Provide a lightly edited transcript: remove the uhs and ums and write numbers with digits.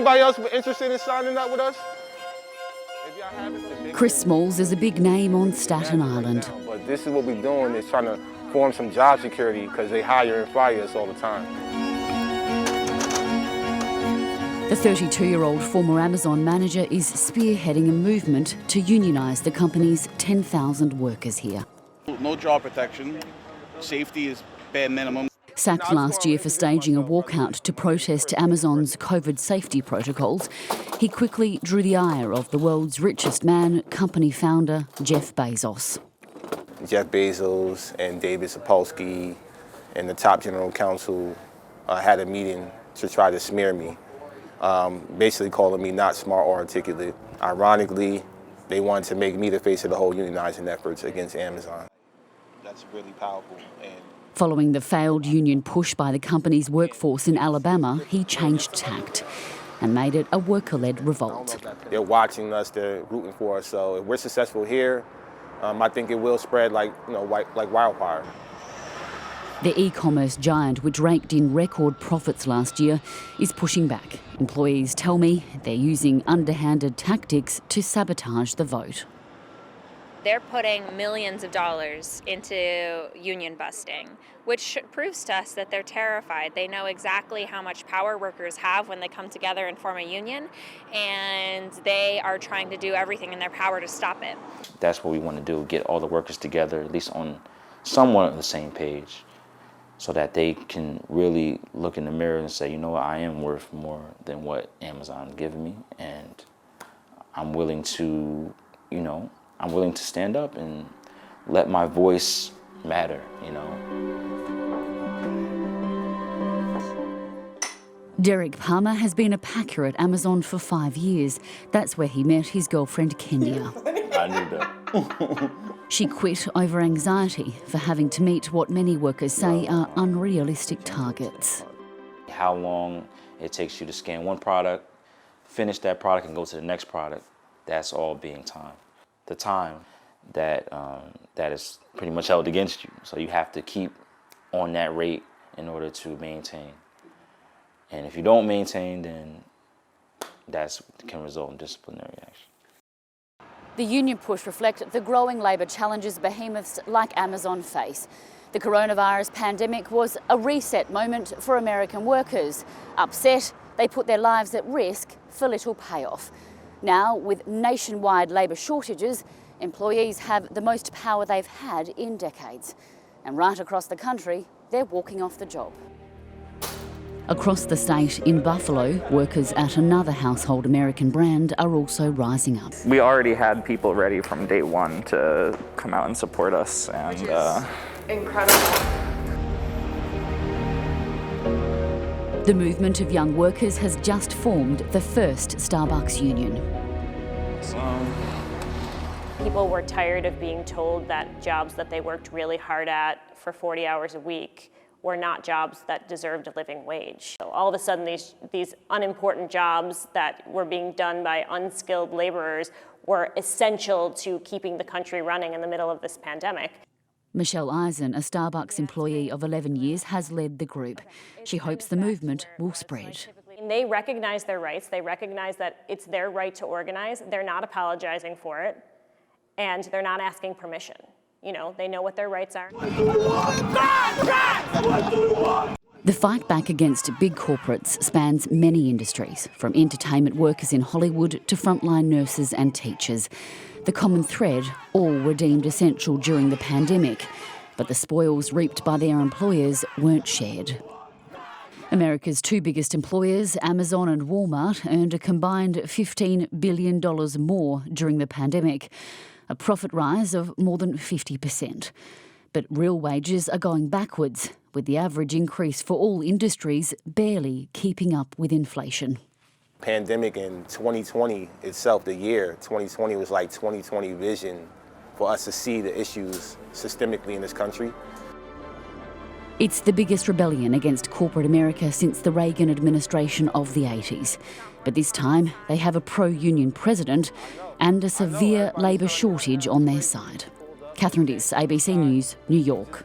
Anybody else interested in signing up with us? If y'all haven't, Chris Smalls is a big name on Staten Island. But this is what we're doing, is trying to form some job security because they hire and fire us all the time. The 32-year-old former Amazon manager is spearheading a movement to unionise the company's 10,000 workers here. No job protection, safety is bare minimum. Sacked last year for staging a walkout to protest Amazon's COVID safety protocols, he quickly drew the ire of the world's richest man, company founder Jeff Bezos. Jeff Bezos and David Sapolsky and the top general counsel had a meeting to try to smear me, basically calling me not smart or articulate. Ironically, they wanted to make me the face of the whole unionizing efforts against Amazon. That's really powerful. Following the failed union push by the company's workforce in Alabama, he changed tact and made it a worker-led revolt. They're watching us, they're rooting for us, so if we're successful here, I think it will spread like wildfire. The e-commerce giant, which raked in record profits last year, is pushing back. Employees tell me they're using underhanded tactics to sabotage the vote. They're putting millions of dollars into union busting, which proves to us that they're terrified. They know exactly how much power workers have when they come together and form a union, and they are trying to do everything in their power to stop it. That's what we want to do, get all the workers together, at least on somewhat on the same page, so that they can really look in the mirror and say, you know what, I am worth more than what Amazon's giving me, and I'm willing to, I'm willing to stand up and let my voice matter, Derrick Palmer has been a packer at Amazon for 5 years. That's where he met his girlfriend Kenya. I knew that. She quit over anxiety for having to meet what many workers say are unrealistic targets. How long it takes you to scan one product, finish that product and go to the next product, that's all being time. The time that is pretty much held against you. So you have to keep on that rate in order to maintain. And if you don't maintain, then that can result in disciplinary action. The union push reflects the growing labour challenges behemoths like Amazon face. The coronavirus pandemic was a reset moment for American workers. Upset, they put their lives at risk for little payoff. Now, with nationwide labour shortages, employees have the most power they've had in decades. And right across the country, they're walking off the job. Across the state, in Buffalo, workers at another household American brand are also rising up. We already had people ready from day one to come out and support us. And, which is incredible. The movement of young workers has just formed the first Starbucks union. People were tired of being told that jobs that they worked really hard at for 40 hours a week were not jobs that deserved a living wage. So all of a sudden, these unimportant jobs that were being done by unskilled laborers were essential to keeping the country running in the middle of this pandemic. Michelle Eisen, a Starbucks employee of 11 years, has led the group. She hopes the movement will spread. They recognize their rights. They recognize that it's their right to organize. They're not apologizing for it, and they're not asking permission. They know what their rights are. The fight back against big corporates spans many industries, from entertainment workers in Hollywood to frontline nurses and teachers. The common thread, all were deemed essential during the pandemic, but the spoils reaped by their employers weren't shared. America's two biggest employers, Amazon and Walmart, earned a combined $15 billion more during the pandemic, a profit rise of more than 50%. But real wages are going backwards, with the average increase for all industries barely keeping up with inflation. Pandemic in 2020 itself, the year 2020 was like 2020 vision for us to see the issues systemically in this country. It's the biggest rebellion against corporate America since the Reagan administration of the 80s. But this time, they have a pro-union president and a severe labour shortage on their side. Catherine Diss, ABC News, New York.